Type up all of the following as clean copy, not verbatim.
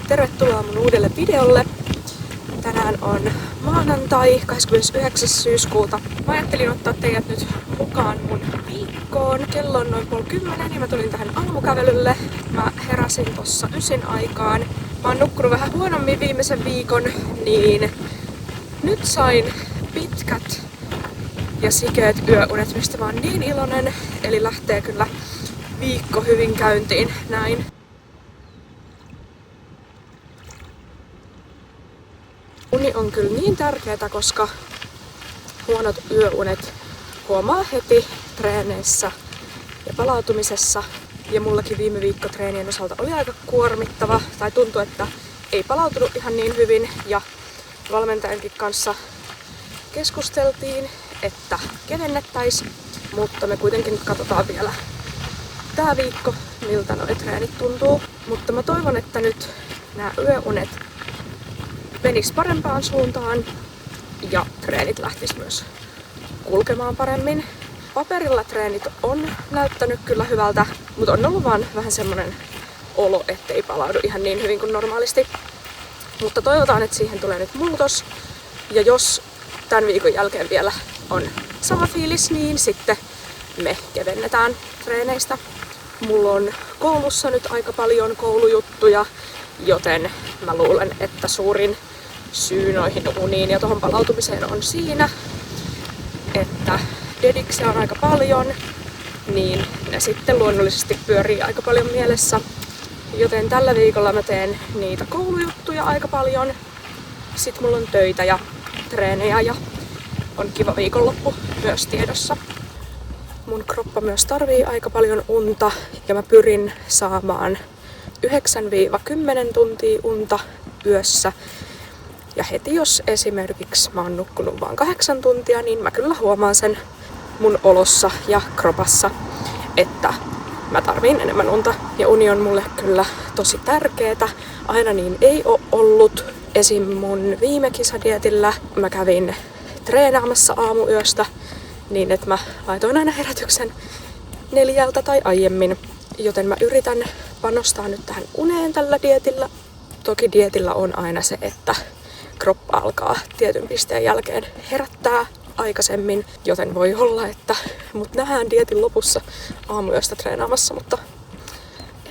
Tervetuloa mun uudelle videolle. Tänään on maanantai 29. syyskuuta. Mä ajattelin ottaa teidät nyt mukaan mun viikkoon. Kello on noin 9:30 ja mä tulin tähän aamukävelylle. Mä heräsin tossa 9 aikaan. Mä oon nukkunut vähän huonommin viimeisen viikon, niin nyt sain pitkät ja sikeet yöunet, mistä mä oon niin iloinen. Eli lähtee kyllä viikko hyvin käyntiin näin. Uni on kyllä niin tärkeää, koska huonot yöunet huomaa heti treeneissä ja palautumisessa. Ja mullakin viime viikko treenien osalta oli aika kuormittava, tai tuntui, että ei palautunut ihan niin hyvin. Ja valmentajankin kanssa keskusteltiin, että kevennettäisiin, mutta me kuitenkin nyt katsotaan vielä tää viikko, miltä noi treenit tuntuu. Mutta mä toivon, että nyt nämä yöunet menis parempaan suuntaan ja treenit lähtis myös kulkemaan paremmin. Paperilla treenit on näyttänyt kyllä hyvältä, mutta on ollut vaan vähän semmonen olo, ettei palaudu ihan niin hyvin kuin normaalisti. Mutta toivotaan, että siihen tulee nyt muutos. Ja jos tämän viikon jälkeen vielä on sama fiilis, niin sitten me kevennetään treeneistä. Mulla on koulussa nyt aika paljon koulujuttuja, joten mä luulen, että suurin syy noihin uniin ja tohon palautumiseen on siinä, että dediksiä on aika paljon, niin ne sitten luonnollisesti pyörii aika paljon mielessä. Joten tällä viikolla mä teen niitä koulujuttuja aika paljon. Sitten mulla on töitä ja treenejä ja on kiva viikonloppu myös tiedossa. Mun kroppa myös tarvii aika paljon unta ja mä pyrin saamaan 9-10 tuntia unta yössä. Ja heti jos esimerkiksi mä oon nukkunut vain 8 tuntia, niin mä kyllä huomaan sen mun olossa ja kropassa, että mä tarviin enemmän unta. Ja uni on mulle kyllä tosi tärkeetä. Aina niin ei oo ollut. Esim. Mun viime kisadietillä mä kävin treenaamassa aamuyöstä niin, että mä laitoin aina herätyksen 4 tai aiemmin. Joten mä yritän panostaa nyt tähän uneen tällä dietillä. Toki dietillä on aina se, että kroppa alkaa tietyn pisteen jälkeen herättää aikaisemmin, joten voi olla, että mut nähdään dietin lopussa aamuyöstä treenaamassa, mutta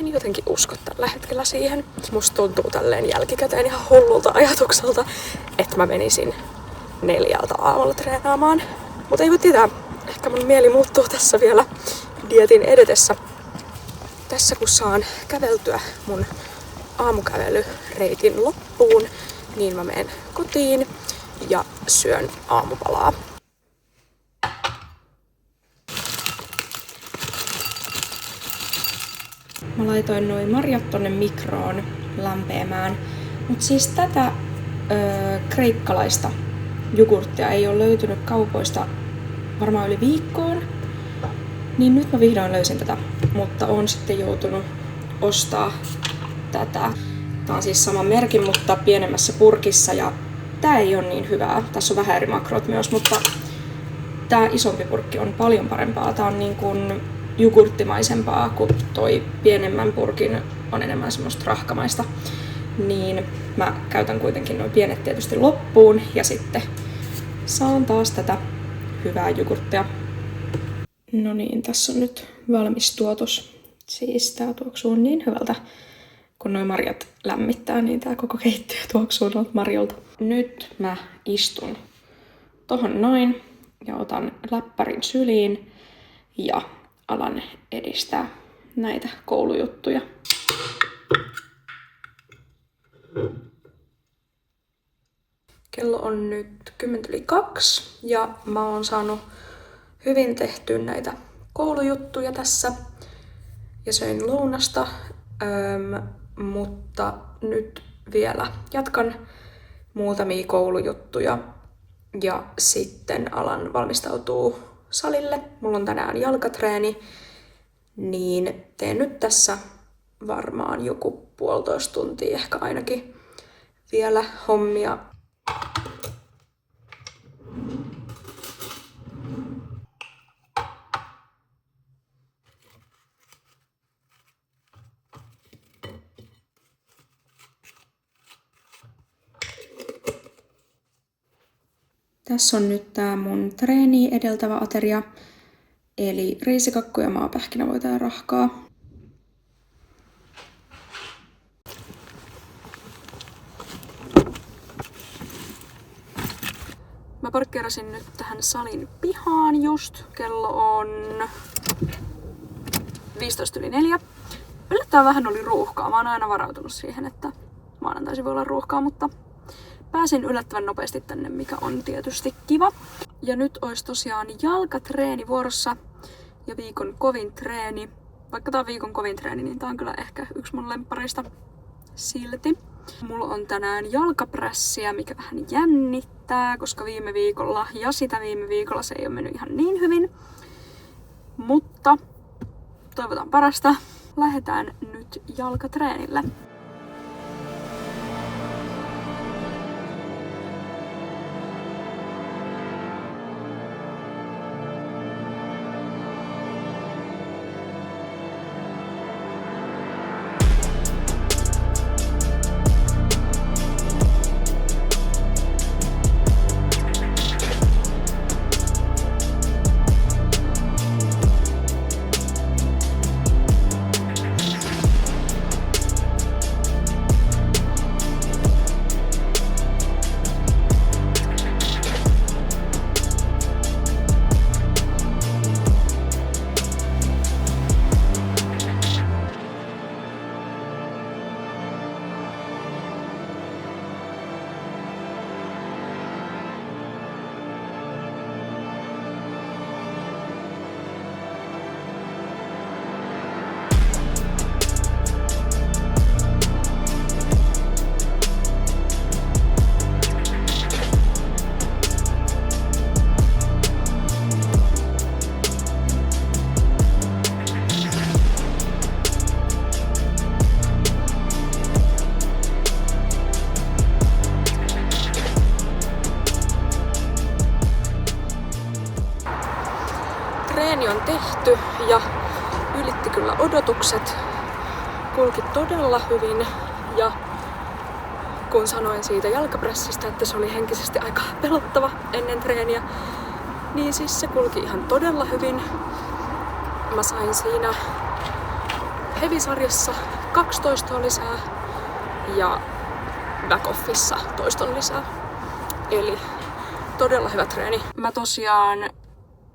en jotenkin usko tällä hetkellä siihen. Musta tuntuu tälleen jälkikäteen ihan hullulta ajatukselta, että mä menisin 4 aamulla treenaamaan. Mutta ei voi tietää, ehkä mun mieli muuttuu tässä vielä dietin edetessä. Tässä kun saan käveltyä mun aamukävelyreitin loppuun, niin mä menen kotiin ja syön aamupalaa. Mä laitoin noin marjat tonne mikroon lämpeämään. Mut siis tätä kreikkalaista jogurttia ei ole löytynyt kaupoista varmaan yli viikkoon. Niin nyt mä vihdoin löysin tätä, mutta oon sitten joutunut ostaa tätä. Tää on siis sama merkin, mutta pienemmässä purkissa ja tää ei ole niin hyvää. Tässä on vähän eri makrot myös, mutta tää isompi purkki on paljon parempaa. Tää on niin kuin jogurttimaisempaa, kun toi pienemmän purkin on enemmän semmoista rahkamaista. Niin mä käytän kuitenkin noin pienet tietysti loppuun ja sitten saan taas tätä hyvää jogurttia. No niin, tässä on nyt valmis tuotos. Siis tää tuoksuu niin hyvältä. Kun nuo marjat lämmittää, niin tää koko keittiö tuoksuu noilta marjolta. Nyt mä istun tohon noin ja otan läppärin syliin ja alan edistää näitä koulujuttuja. Kello on nyt 10:02 ja mä oon saanut hyvin tehtyä näitä koulujuttuja tässä ja söin lounasta. Mutta nyt vielä jatkan muutamia koulujuttuja ja sitten alan valmistautua salille. Mulla on tänään jalkatreeni, niin teen nyt tässä varmaan joku 1,5 tuntia ehkä ainakin vielä hommia. Tässä on nyt tää mun treeniä edeltävä ateria, eli riisikakku ja maapähkinävoita ja rahkaa. Mä parkkeerasin nyt tähän salin pihaan just. Kello on 4:15. Yllättävän vähän oli ruuhkaa. Mä oon aina varautunut siihen, että maanantaisin voi olla ruuhkaa, mutta pääsin yllättävän nopeasti tänne, mikä on tietysti kiva. Ja nyt olisi tosiaan jalkatreeni vuorossa ja viikon kovin treeni. Vaikka tää on viikon kovin treeni, niin tää on kyllä ehkä yksi mun lemppareista silti. Mulla on tänään jalkaprässiä, mikä vähän jännittää, koska viime viikolla ja sitä viime viikolla se ei ole mennyt ihan niin hyvin. Mutta toivotaan parasta. Lähdetään nyt jalkatreenille. Treeni on tehty ja ylitti kyllä odotukset. Kulki todella hyvin ja kun sanoin siitä jalkapressistä, että se oli henkisesti aika pelottava ennen treeniä, niin siis se kulki ihan todella hyvin. Mä sain siinä heavy-sarjassa 2 toistoa lisää ja back-offissa toiston lisää. Eli todella hyvä treeni. Mä tosiaan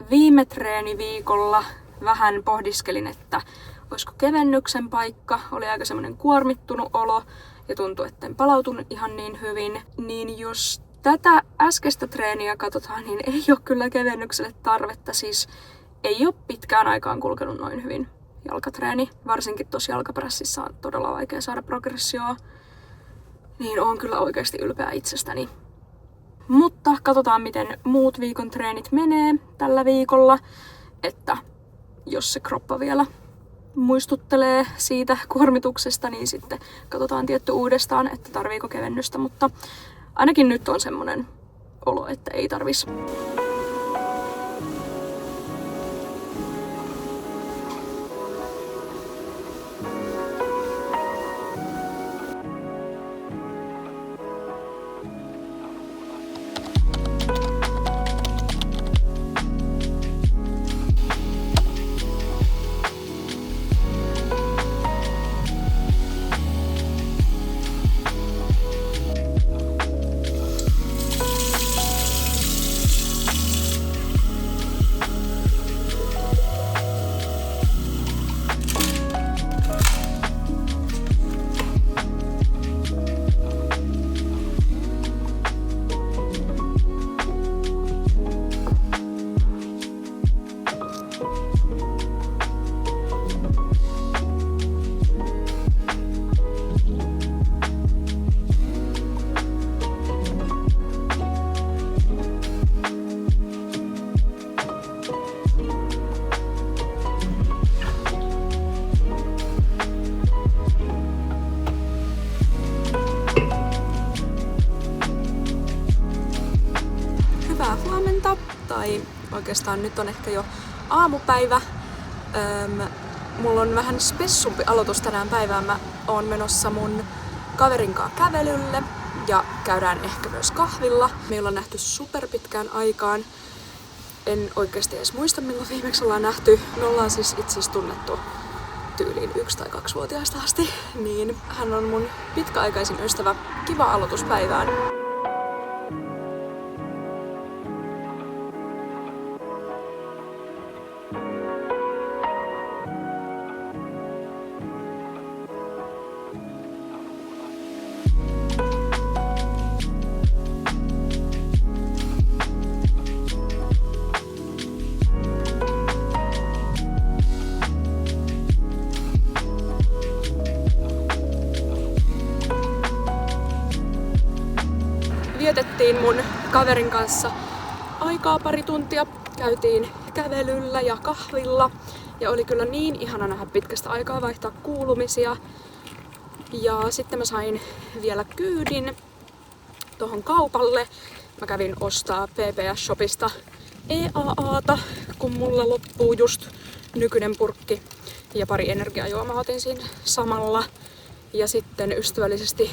viime treeniviikolla vähän pohdiskelin, että olisiko kevennyksen paikka. Oli aika semmoinen kuormittunut olo ja tuntui, että en palautunut ihan niin hyvin. Niin jos tätä äskeistä treeniä katsotaan, niin ei ole kyllä kevennykselle tarvetta. Siis ei ole pitkään aikaan kulkenut noin hyvin jalkatreeni. Varsinkin tuossa jalkaprässissä on todella vaikea saada progressioa. Niin oon kyllä oikeasti ylpeä itsestäni. Mutta katsotaan, miten muut viikon treenit menee tällä viikolla. Että jos se kroppa vielä muistuttelee siitä kuormituksesta, niin sitten katsotaan tietty uudestaan, että tarviiko kevennystä. Mutta ainakin nyt on semmonen olo, että ei tarvis. Tai oikeastaan nyt on ehkä jo aamupäivä. Mulla on vähän spessumpi aloitus tänään päivään. Mä oon menossa mun kaverin kanssa kävelylle ja käydään ehkä myös kahvilla. Meillä on nähty superpitkään aikaan. En oikeasti edes muista, milloin viimeksi ollaan nähty. Me ollaan siis itse asiassa tunnettu tyyliin 1- tai 2-vuotiaasta asti. Niin hän on mun pitkäaikaisin ystävä. Kiva aloitus päivään. Vietettiin mun kaverin kanssa aikaa pari tuntia. Käytiin kävelyllä ja kahvilla. Ja oli kyllä niin ihana nähdä pitkästä aikaa vaihtaa kuulumisia. Ja sitten mä sain vielä kyydin tohon kaupalle. Mä kävin ostaa PPS-shopista EAAta, kun mulla loppuu just nykyinen purkki. Ja pari energiajuomaa otin siinä samalla. Ja sitten ystävällisesti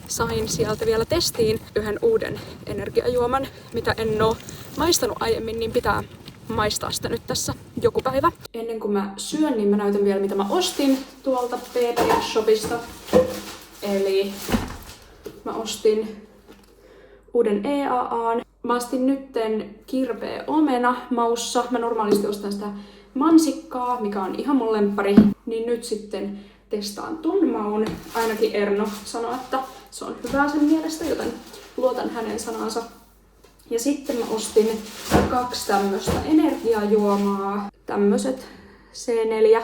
sain sieltä vielä testiin yhden uuden energiajuoman, mitä en oo maistanut aiemmin, niin pitää maistaa sitä nyt tässä joku päivä. Ennen kuin mä syön, niin mä näytän vielä mitä mä ostin tuolta PPS-shopista. Eli mä ostin uuden EAAn. Mä ostin nytten kirpeä omena maussa. Mä normaalisti ostan sitä mansikkaa, mikä on ihan mun lemppari. Niin nyt sitten testaan ton maun. Ainakin Erno sanoi, että se on hyvää sen mielestä, joten luotan hänen sanansa. Ja sitten mä ostin 2 tämmöstä energiajuomaa. Tämmöset C4.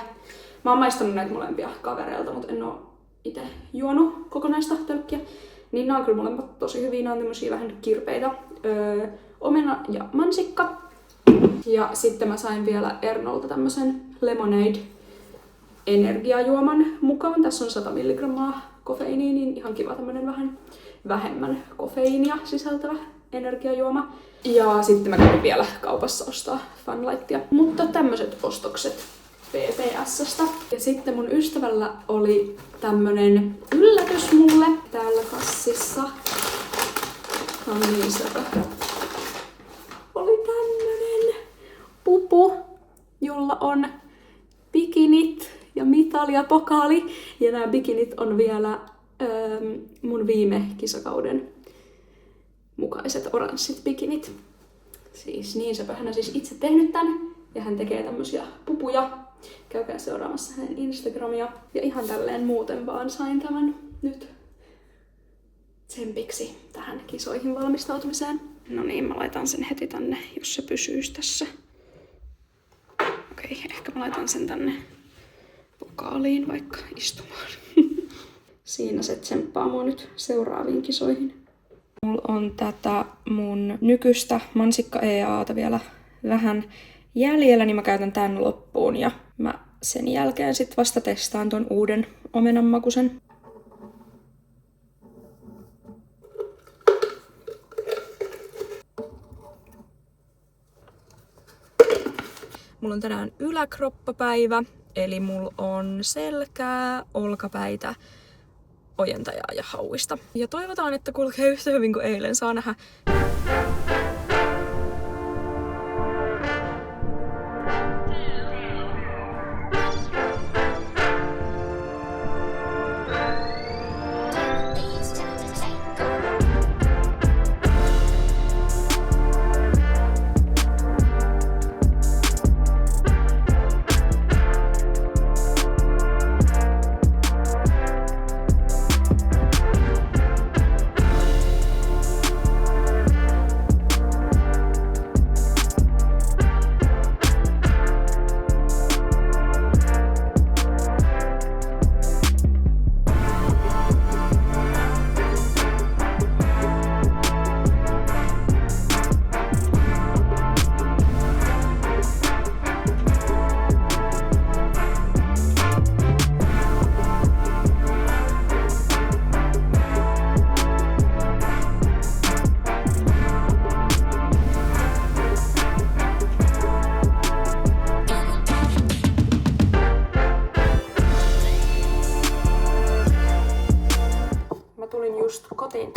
Mä oon maistanut näitä molempia kavereilta, mutta en oo itse juonut kokonaista tölkkiä. Niin nää on kyllä molemmat tosi hyviä. Nää on tämmösiä vähän kirpeitä. Omena ja mansikka. Ja sitten mä sain vielä Ernolta tämmösen Lemonade energiajuoman mukaan. Tässä on 100 milligrammaa kofeiiniä, niin ihan kiva tämmönen vähän vähemmän kofeiinia sisältävä energiajuoma. Ja sitten mä kävin vielä kaupassa ostaa Funlightia. Mutta tämmöiset ostokset PPS:stä. Ja sitten mun ystävällä oli tämmönen yllätys mulle täällä kassissa. No niin, söpö. Oli tämmönen pupu, jolla on bikinit ja mitali ja pokaali. Ja nämä bikinit on vielä mun viime kisakauden mukaiset oranssit bikinit. Siis niin, Sepöhän on siis itse tehnyt tän. Ja hän tekee tämmösiä pupuja. Käykää seuraamassa hänen Instagramia. Ja ihan tälleen muuten vaan sain tämän nyt tsempiksi tähän kisoihin valmistautumiseen. No niin, mä laitan sen heti tänne, jos se pysyis tässä. Okei, ehkä mä laitan sen tänne pokaaliin vaikka istumaan. Siinä se tsemppaa mua nyt seuraaviin kisoihin. Mulla on tätä mun nykyistä mansikka EAAta vielä vähän jäljellä, niin mä käytän tän loppuun ja mä sen jälkeen sit vasta testaan ton uuden omenanmakuisen. Mulla on tänään yläkroppapäivä, eli mulla on selkää, olkapäitä, ojentajaa ja hauista. Ja toivotaan, että kulkee yhtä hyvin kuin eilen. Saa nähdä.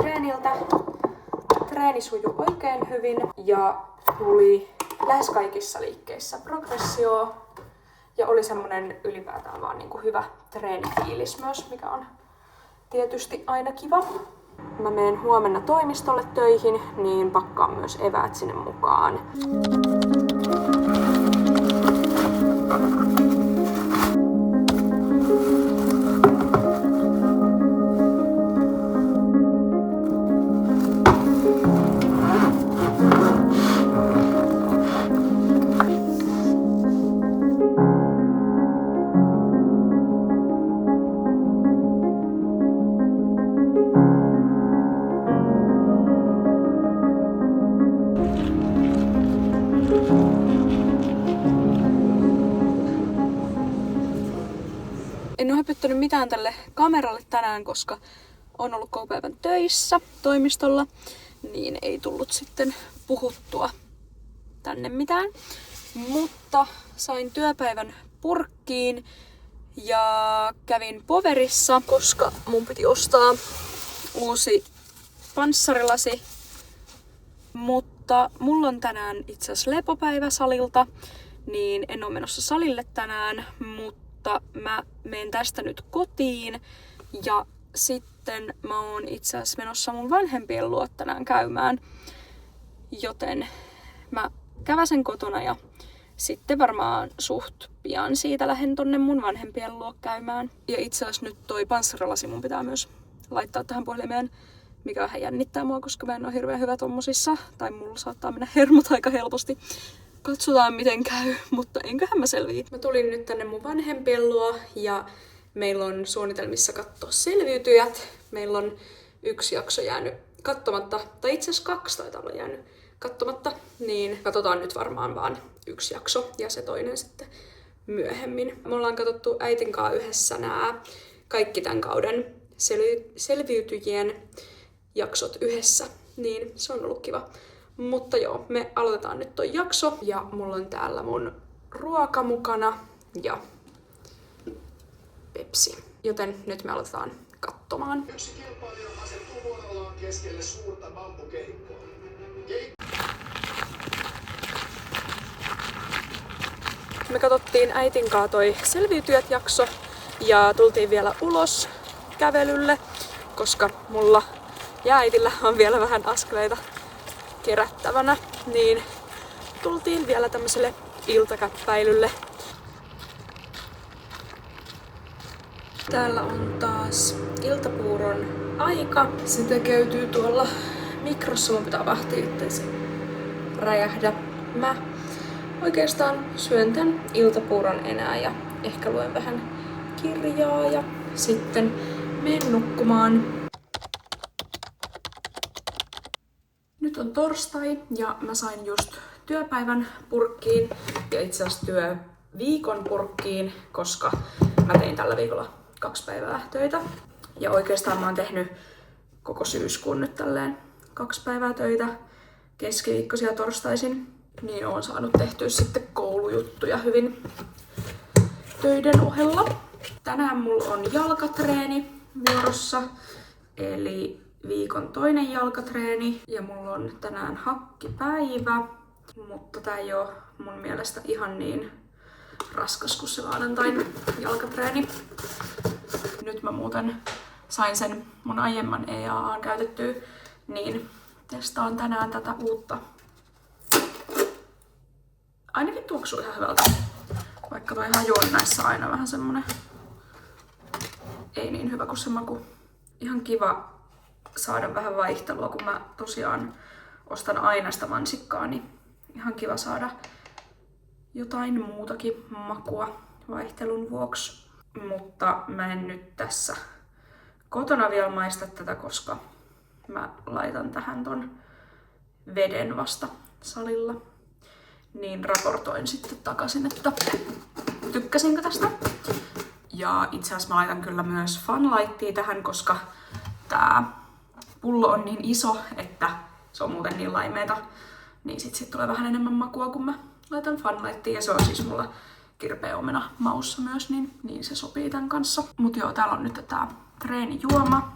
treeniltä. Treeni sujui oikein hyvin ja tuli lähes kaikissa liikkeissä progressio. Ja oli semmonen ylipäätään vaan niinku hyvä treenifiilis myös, mikä on tietysti aina kiva. Mä menen huomenna toimistolle töihin, niin pakkaan myös eväät sinne mukaan. En ole höpöttänyt mitään tälle kameralle tänään, koska on ollut koko päivän töissä toimistolla, niin ei tullut sitten puhuttua tänne mitään. Mutta sain työpäivän purkkiin ja kävin Poverissa, koska mun piti ostaa uusi panssarilasi. Mutta mulla on tänään itse asiassa lepopäivä salilta, niin en ole menossa salille tänään, mutta mä menen tästä nyt kotiin ja sitten mä oon itse asiassa menossa mun vanhempien luo tänään käymään. Joten mä käväsen kotona ja sitten varmaan suht pian siitä lähden tonne mun vanhempien luo käymään. Ja itse asiassa nyt toi panssarilasi mun pitää myös laittaa tähän puhelimeen, mikä vähän jännittää mua, koska mä en ole hirveän hyvä tommosissa. Tai mulla saattaa mennä hermot aika helposti. Katsotaan miten käy, mutta enköhän mä selviä. Mä tulin nyt tänne mun vanhempien luo ja meillä on suunnitelmissa katsoa Selviytyjät. Meillä on yksi jakso jäänyt katsomatta, tai itse asiassa 2 taitaa olla jäänyt katsomatta. Niin katsotaan nyt varmaan vaan yksi jakso ja se toinen sitten myöhemmin. Me ollaan katsottu äitin kanssa yhdessä nämä kaikki tämän kauden Selviytyjien jaksot yhdessä, niin se on ollut kiva. Mutta joo, me aloitetaan nyt toi jakso ja mulla on täällä mun ruoka mukana ja Pepsi. Joten nyt me aloitetaan katsomaan. Yksi kilpailija asettuu vuorollaan keskelle suurta bambukehikkoa. Me katsottiin äitin kanssa toi Selviytyjät-jakso ja tultiin vielä ulos kävelylle, koska mulla ja äitillä on vielä vähän askeleita kerättävänä, niin tultiin vielä tämmöiselle iltakäppäilylle. Täällä on taas iltapuuron aika. Se tekeytyy tuolla mikrossa, mun pitää vahtia, ettei se räjähdä. Mä oikeastaan syön tän iltapuuron enää ja ehkä luen vähän kirjaa ja sitten menen nukkumaan. Nyt on torstai ja mä sain just työpäivän purkkiin ja itse asiassa työviikon purkkiin, koska mä tein tällä viikolla 2 päivää töitä. Ja oikeastaan mä oon tehnyt koko syyskuun nyt tälleen 2 päivää töitä keskiviikkoisia torstaisin. Niin oon saanut tehtyä sitten koulujuttuja hyvin töiden ohella. Tänään mulla on jalkatreeni vuorossa, eli viikon toinen jalkatreeni. Ja mulla on tänään hakkipäivä, mutta tää ei oo mun mielestä ihan niin raskas kuin se maanantain jalkatreeni. Nyt mä muuten sain sen mun aiemman EAA:n käytettyä, niin testaan tänään tätä uutta. Ainakin tuoksuu ihan hyvältä, vaikka toi haju on näissä aina vähän semmonen ei niin hyvä kuin se maku. Ihan kiva saada vähän vaihtelua, kun mä tosiaan ostan aina sitä mansikkaa, niin ihan kiva saada jotain muutakin makua vaihtelun vuoksi. Mutta mä en nyt tässä kotona vielä maista tätä, koska mä laitan tähän ton veden vasta salilla. Niin raportoin sitten takaisin, että tykkäsinkö tästä. Ja itse asiassa mä laitan kyllä myös Funlightia tähän, koska tää pullo on niin iso, että se on muuten niin laimeeta. Niin sit tulee vähän enemmän makua, kun mä laitan Funlightia. Ja se on siis mulla kirpeä omena maussa myös, niin se sopii tän kanssa. Mut joo, täällä on nyt tää treenijuoma.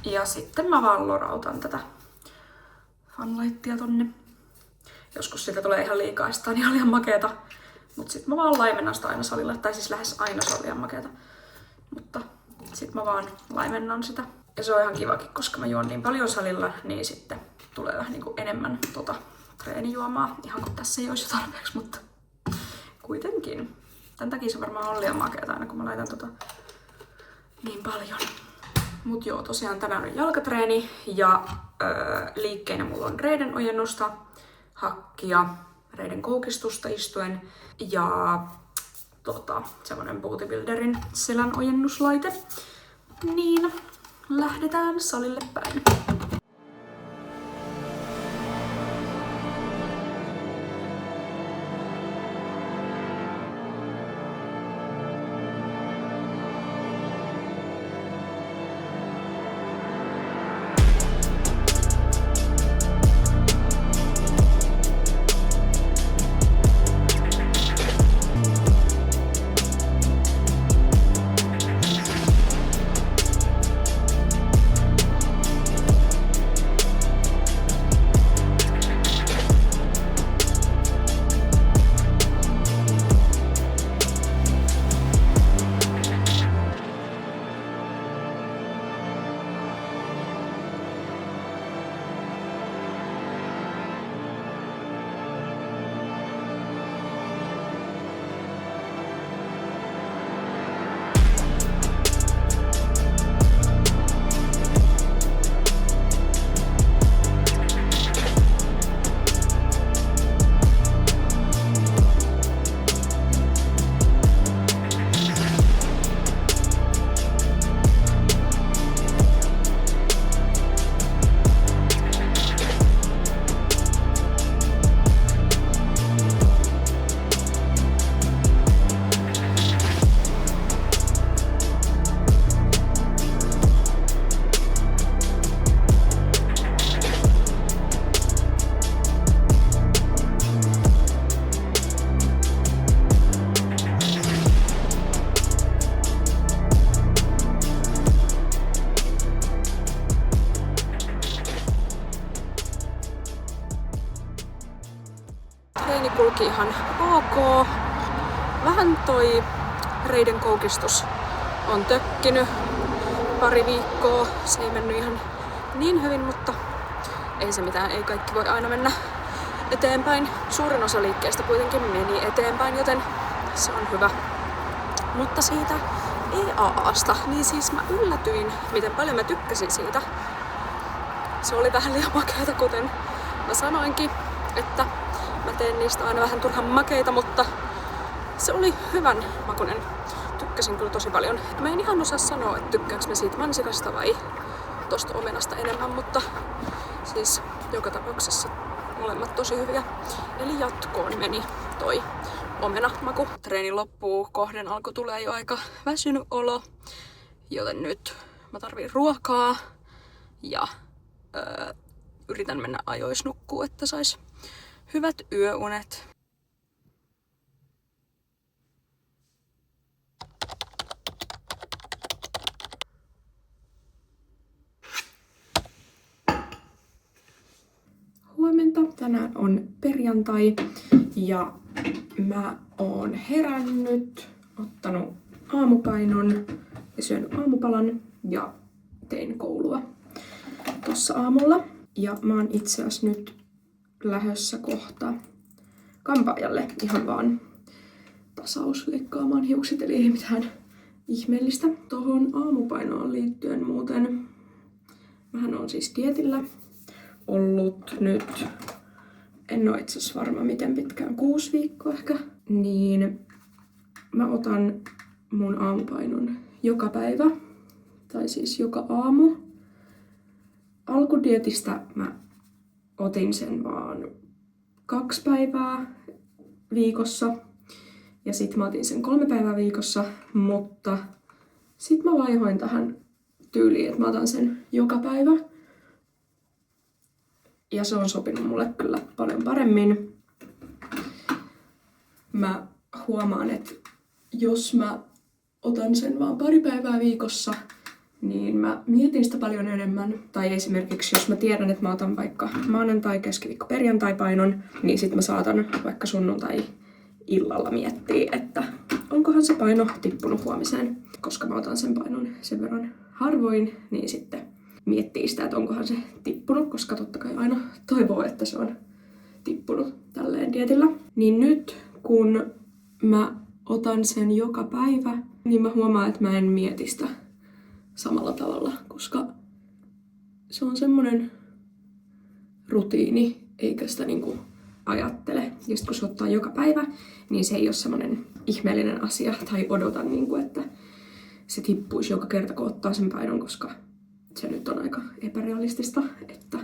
Ja sitten mä vaan lorautan tätä funlightia tonne. Joskus siitä tulee ihan liikaa, sitä on ihan liian makeeta. Mut sit mä vaan laimennan sitä aina salilla, tai siis lähes aina se on liian makeeta. Mutta sit mä vaan laimennan sitä. Ja se on ihan kivakin, koska mä juon niin paljon salilla, niin sitten tulee vähän niinku enemmän treenijuomaa. Ihan kun tässä ei olisi jo tarpeeksi, mutta kuitenkin. Tän takia se varmaan on liian makeeta aina, kun mä laitan niin paljon. Mut joo, tosiaan tänään on jalkatreeni ja liikkeinä mulla on reiden ojennusta, hakkia, reiden koukistusta istuen ja semmonen Bodybuilderin selän ojennuslaite. Niin, lähdetään salille päin. Treeni kulki ihan ok. Vähän toi reiden koukistus on tökkinyt pari viikkoa. Se ei mennyt ihan niin hyvin, mutta ei se mitään. Ei kaikki voi aina mennä eteenpäin. Suurin osa liikkeestä kuitenkin meni eteenpäin, joten se on hyvä. Mutta siitä EAAsta, niin siis mä yllätyin, miten paljon mä tykkäsin siitä. Se oli vähän liian makeata, kuten mä sanoinkin, että mä teen niistä aina vähän turhan makeita, mutta se oli hyvän makuinen. Tykkäsin kyllä tosi paljon. Mä en ihan osaa sanoa, että tykkääks mä siitä mansikasta vai tosta omenasta enemmän, mutta siis joka tapauksessa molemmat tosi hyviä. Eli jatkoon meni toi omenamaku. Treeni loppuu kohden alkoi tulee jo aika väsynyt olo, joten nyt mä tarviin ruokaa ja yritän mennä ajois nukkuu, että sais hyvät yöunet. Huomenta. Tänään on perjantai ja mä oon herännyt, ottanut aamupainon ja syönyt aamupalan ja tein koulua tossa aamulla. Ja mä oon itse asiassa nyt lähdössä kohta kampaajalle ihan vaan tasausleikkaamaan hiukset, eli ei mitään ihmeellistä. Tohon aamupainoon liittyen muuten, mähän on siis dietillä ollut nyt, en oo itse asiassa varma miten pitkään, 6 viikkoa ehkä, niin mä otan mun aamupainon joka päivä, tai siis joka aamu. Alkudietistä mä otin sen vaan 2 päivää viikossa ja sit mä otin sen 3 päivää viikossa, mutta sit mä vaihoin tähän tyyliin, että mä otan sen joka päivä. Ja se on sopinut mulle kyllä paljon paremmin. Mä huomaan, että jos mä otan sen vaan 2 päivää viikossa, niin mä mietin sitä paljon enemmän. Tai esimerkiksi jos mä tiedän, että mä otan vaikka maanantai, keskiviikko, perjantai painon, niin sit mä saatan vaikka sunnuntai illalla miettiä, että onkohan se paino tippunut huomiseen. Koska mä otan sen painon sen verran harvoin, niin sitten miettii sitä, että onkohan se tippunut, koska totta kai aina toivoo, että se on tippunut tälleen dietillä. Niin nyt kun mä otan sen joka päivä, niin mä huomaan, että mä en mieti sitä samalla tavalla, koska se on semmonen rutiini, eikä sitä niinku ajattele. Ja sit kun se ottaa joka päivä, niin se ei ole semmonen ihmeellinen asia tai odotan, niinku, että se tippuisi joka kerta, kun ottaa sen painon, koska se nyt on aika epärealistista, että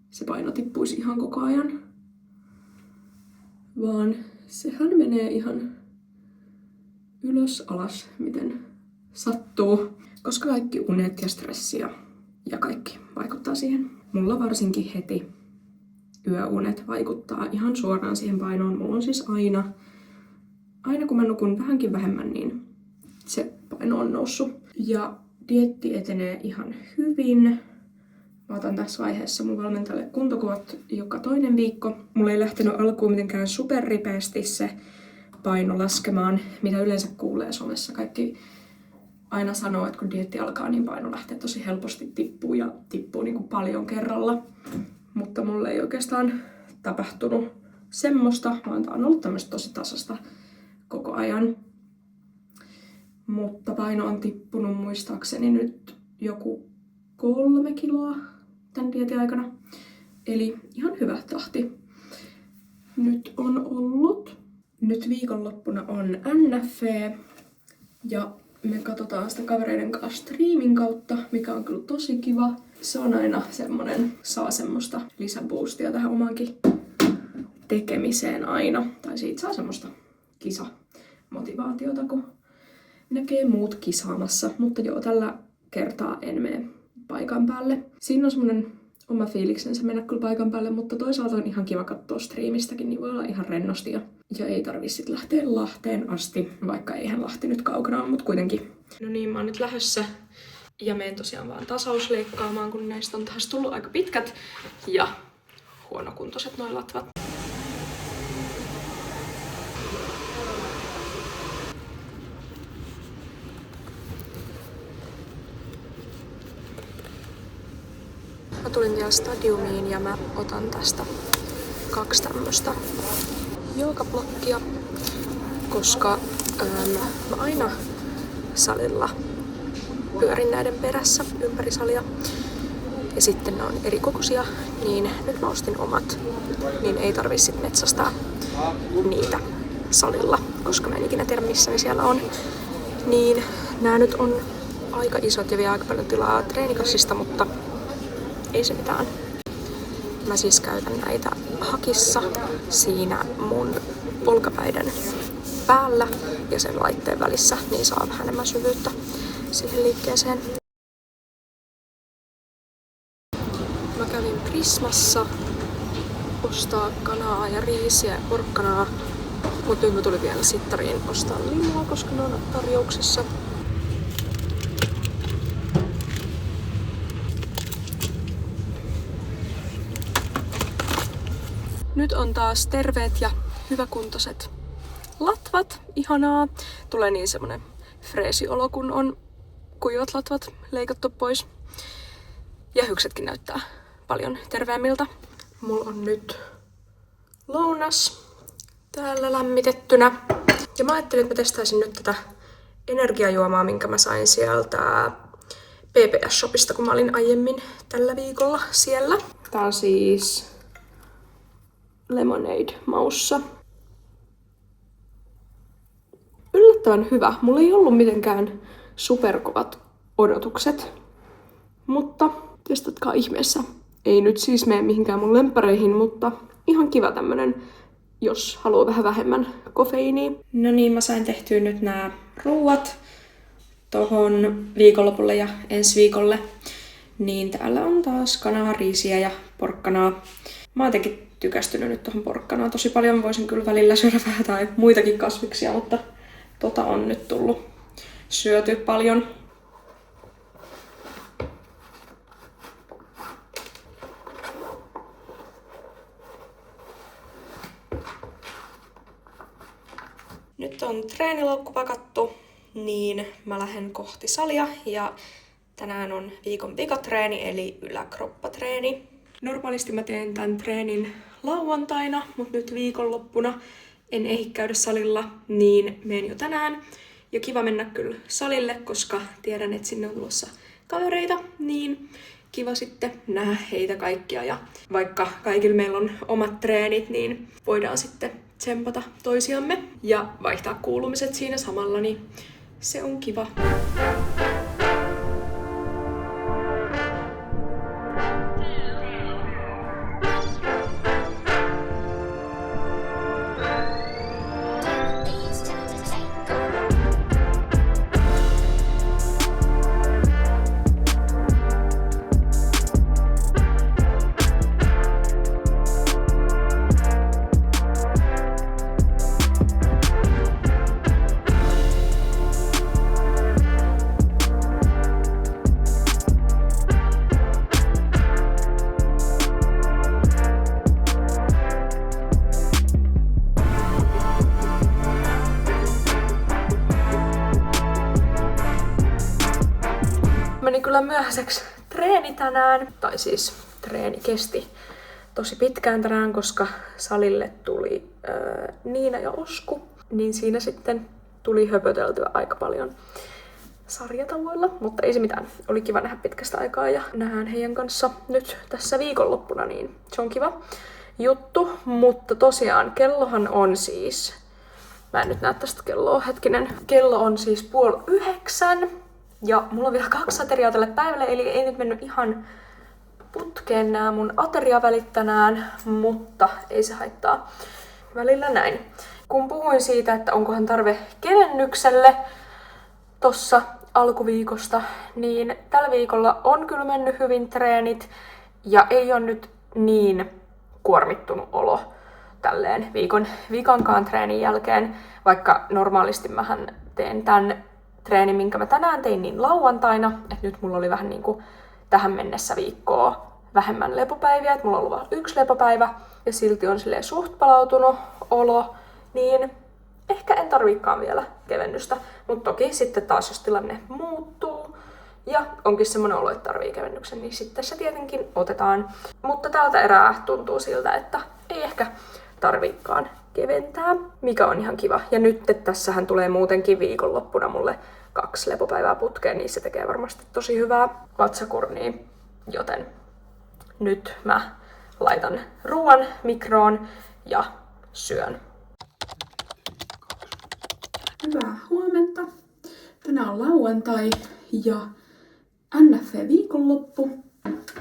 se paino tippuisi ihan koko ajan. Vaan sehän menee ihan ylös alas, miten sattuu. Koska kaikki unet ja stressi ja kaikki vaikuttaa siihen. Mulla varsinkin heti yöunet vaikuttaa ihan suoraan siihen painoon. Mulla on siis aina kun mä nukun vähänkin vähemmän, niin se paino on noussut. Ja dieetti etenee ihan hyvin. Mä otan tässä vaiheessa mun valmentajalle kuntokuvat joka toinen viikko. Mulla ei lähtenyt alkuun mitenkään superripeästi se paino laskemaan, mitä yleensä kuulee somessa. Kaikki aina sanoo, että kun dieetti alkaa, niin paino lähtee tosi helposti tippuu ja tippuu niin kuin paljon kerralla. Mutta mulle ei oikeastaan tapahtunut semmoista, vaan tää on ollut tämmöistä tosi tasasta koko ajan. Mutta paino on tippunut muistaakseni nyt joku 3 kiloa tämän dieetin aikana. Eli ihan hyvä tahti. Nyt viikonloppuna on NFV ja me katsotaan sitä kavereiden kanssa striimin kautta, mikä on kyllä tosi kiva. Se on aina saa semmoista lisäboostia tähän omaankin tekemiseen aina. Tai siitä saa semmoista kisamotivaatiota, kun näkee muut kisaamassa. Mutta joo, tällä kertaa en mene paikan päälle. Siinä on semmonen oma fiiliksensä mennä kyllä paikan päälle, mutta toisaalta on ihan kiva katsoa striimistäkin, niin voi olla ihan rennosti ja ei tarvii sit lähteä Lahteen asti, vaikka eihän Lahti nyt kaukana ole, mutta kuitenkin. No niin, mä oon nyt lähdössä ja menen tosiaan vaan tasausleikkaamaan, kun näistä on taas tullut aika pitkät ja huonokuntoiset noi latvat. Mä tulin vielä stadiumiin ja mä otan tästä 2 tämmöstä joogablokkia, koska mä aina salilla pyörin näiden perässä ympäri salia. Ja sitten ne on eri kokoisia, niin nyt mä ostin omat, niin ei tarvii sit metsästää niitä salilla, koska mä en ikinä tiedä missä ne siellä on. Niin nää nyt on aika isot ja vie aika paljon tilaa treenikassista, mutta ei se mitään. Mä siis käytän näitä hakissa siinä mun olkapäiden päällä ja sen laitteen välissä, niin saa vähän enemmän syvyyttä siihen liikkeeseen. Mä kävin Prismassa ostaa kanaa ja riisiä ja porkkanaa, mutta nyt mä tulin vielä Sittariin ostaa limua, koska ne on tarjouksessa. Nyt on taas terveet ja hyväkuntoiset latvat. Ihanaa. Tulee niin semmonen freesi olo, kun on kuivat latvat leikattu pois. Ja hyksetkin näyttää paljon terveemmiltä. Mulla on nyt lounas täällä lämmitettynä. Ja mä ajattelin, että mä testaisin nyt tätä energiajuomaa, minkä mä sain sieltä PPS-shopista, kun mä olin aiemmin tällä viikolla siellä. Tää on siis lemonade maussa. Yllättävän hyvä. Mulla ei ollut mitenkään superkovat odotukset, mutta testatkaa ihmeessä. Ei nyt siis mene mihinkään mun lemppareihin, mutta ihan kiva tämmönen, jos haluaa vähän vähemmän kofeiiniä. No niin, mä sain tehtyä nyt nää ruuat tohon viikonlopulle ja ensi viikolle. Niin täällä on taas kanaa, riisiä ja porkkanaa. Mä oon jotenkin tykästynyt nyt tohon porkkanaan tosi paljon. Voisin kyllä välillä syödä vähän tai muitakin kasviksia, mutta tota on nyt tullut syöty paljon. Nyt on treenilaukku pakattu, niin mä lähden kohti salia ja tänään on viikon vikatreeni eli yläkroppatreeni. Normaalisti mä teen tämän treenin lauantaina, mutta nyt viikonloppuna en ehdi käydä salilla, niin menen jo tänään. Ja kiva mennä kyllä salille, koska tiedän, että sinne on tulossa kavereita, niin kiva sitten nähdä heitä kaikkia. Ja vaikka kaikilla meillä on omat treenit, niin voidaan sitten tsempata toisiamme ja vaihtaa kuulumiset siinä samalla, niin se on kiva. Meni kyllä myöhäiseksi treeni tänään, tai siis treeni kesti tosi pitkään tänään, koska salille tuli Niina ja Osku, niin siinä sitten tuli höpöteltyä aika paljon sarjatavoilla, mutta ei se mitään. Oli kiva nähdä pitkästä aikaa ja nähdään heidän kanssa nyt tässä viikonloppuna, niin se on kiva juttu, mutta tosiaan kellohan on siis, mä en nyt näe tästä kelloa, hetkinen, kello on siis 8:30. Ja mulla on vielä 2 ateriaa tälle päivälle, eli ei nyt mennyt ihan putkeen nämä mun ateriavälit tänään, mutta ei se haittaa. Välillä näin. Kun puhuin siitä, että onkohan tarve kevennykselle tossa alkuviikosta, niin tällä viikolla on kyllä mennyt hyvin treenit ja ei ole nyt niin kuormittunut olo tälleen viikonkaan treenin jälkeen, vaikka normaalisti mähän teen tän treeni, minkä mä tänään tein, niin lauantaina, että nyt mulla oli vähän niinku tähän mennessä viikkoa vähemmän lepopäiviä, että mulla on ollut vain 1 lepopäivä ja silti on silleen suht palautunut olo, niin ehkä en tarviikaan vielä kevennystä, mutta toki sitten taas jos tilanne muuttuu ja onkin semmoinen olo, että tarvii kevennyksen, niin sitten se tietenkin otetaan, mutta tältä erää tuntuu siltä, että ei ehkä tarviikaan keventää, mikä on ihan kiva. Ja nyt tässähän tulee muutenkin viikonloppuna mulle 2 lepopäivää putkeen, niin se tekee varmasti tosi hyvää vatsakurniin. Joten nyt mä laitan ruoan mikroon ja syön. Hyvää huomenta. Tänään on lauantai ja NF-viikonloppu.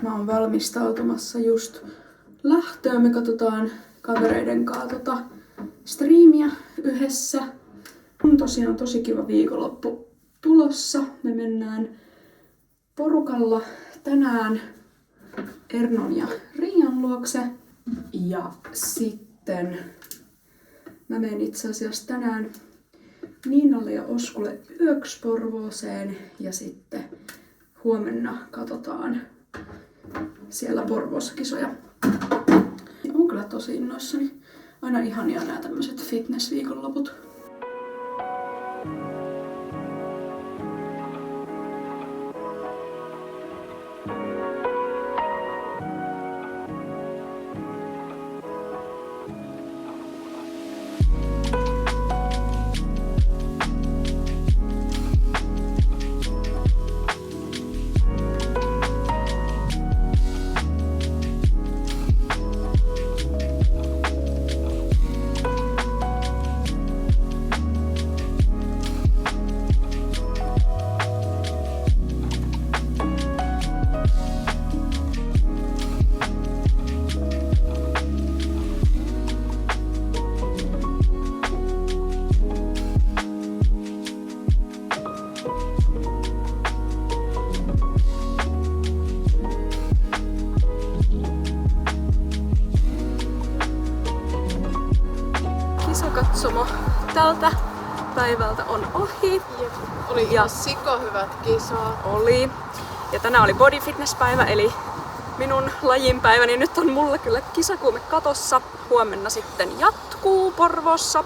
Mä oon valmistautumassa just lähtöön. Me katsotaan kavereiden kanssa striimiä yhdessä. On tosiaan tosi kiva viikonloppu tulossa. Me mennään porukalla tänään Ernon ja Riian luokse. Ja sitten mä menen itse asiassa tänään Niinalle ja Oskulle yöksi Porvooseen. Ja sitten huomenna katsotaan siellä Porvoossa kisoja. Olen kyllä tosi innoissani. Aina ihania nämä tämmöiset fitness-viikonloput. Kisakatsomo tältä päivältä on ohi. Oli ihan sikohyvät kisat. Oli. Ja tänään oli body fitness päivä, eli minun lajin päivä, niin nyt on mulla kyllä kisakuume katossa. Huomenna sitten jatkuu Porvoossa.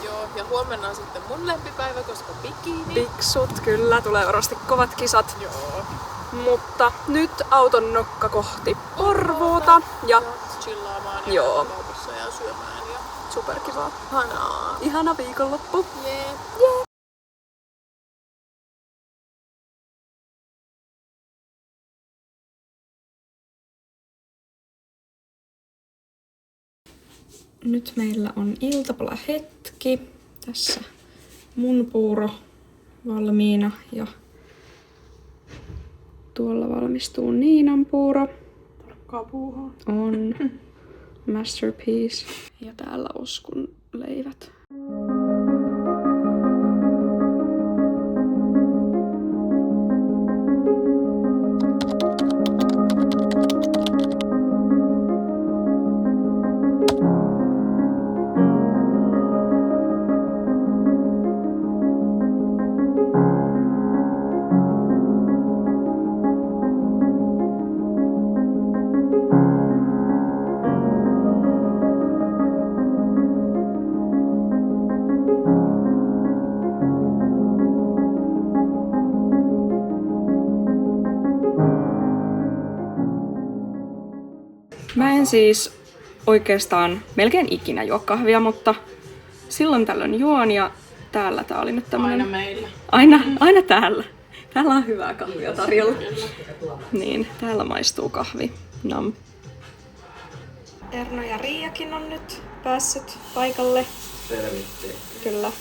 Joo, Joo, ja huomenna on sitten mun lempipäivä, koska bikini. Piksut, kyllä, tulee varmasti kovat kisat. Joo. Mutta nyt auton nokka kohti Porvoota ja chillaamaan ja Joo. kaupassa ja syömään ja superkivaa. hanaa. Ihana viikonloppu. Jee. Nyt meillä on iltapalahetki. Tässä mun puuro valmiina ja tuolla valmistuu Niinan puuro. Tarkkaa puuhaa. On masterpiece. Ja täällä Oskun leivät. Mä en siis oikeastaan melkein ikinä juo kahvia, mutta silloin tällöin juon ja täällä tää oli nyt tämmönen... Aina meillä. Aina täällä. Täällä on hyvää kahvia tarjolla. Niin, täällä maistuu kahvi. Nam. Erno ja Riiakin on nyt päässyt paikalle. Tervehdys. Kyllä,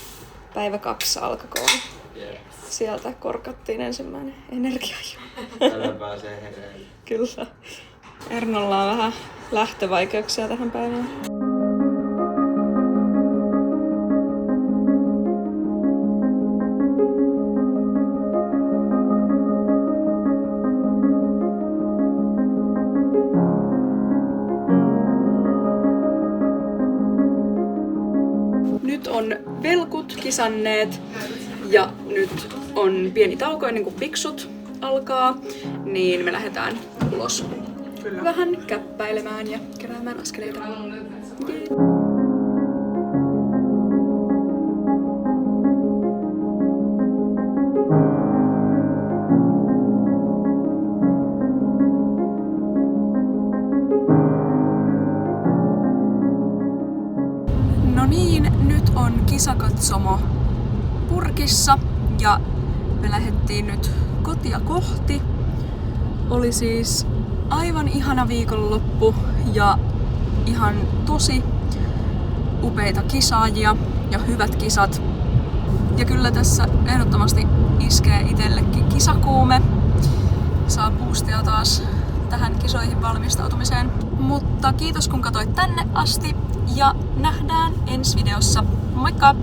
päivä 2 alkakoon. Jep. Sieltä korkattiin ensimmäinen energiajuoma. Tänään pääsee hereille. Kyllä. Ernolla on vähän lähtövaikeuksia tähän päivään. Nyt on velkut kisanneet ja nyt on pieni tauko ennen kuin piksut alkaa, niin me lähdetään ulos. Kyllä. Vähän käppäilemään ja keräämään askeleita. No niin, nyt on kisakatsomo purkissa ja me lähdettiin nyt kotia kohti. Oli siis aivan ihana viikonloppu ja ihan tosi upeita kisaajia ja hyvät kisat. Ja kyllä tässä ehdottomasti iskee itsellekin kisakuume. Saa boostia taas tähän kisoihin valmistautumiseen. Mutta kiitos kun katsoit tänne asti ja nähdään ensi videossa. Moikka!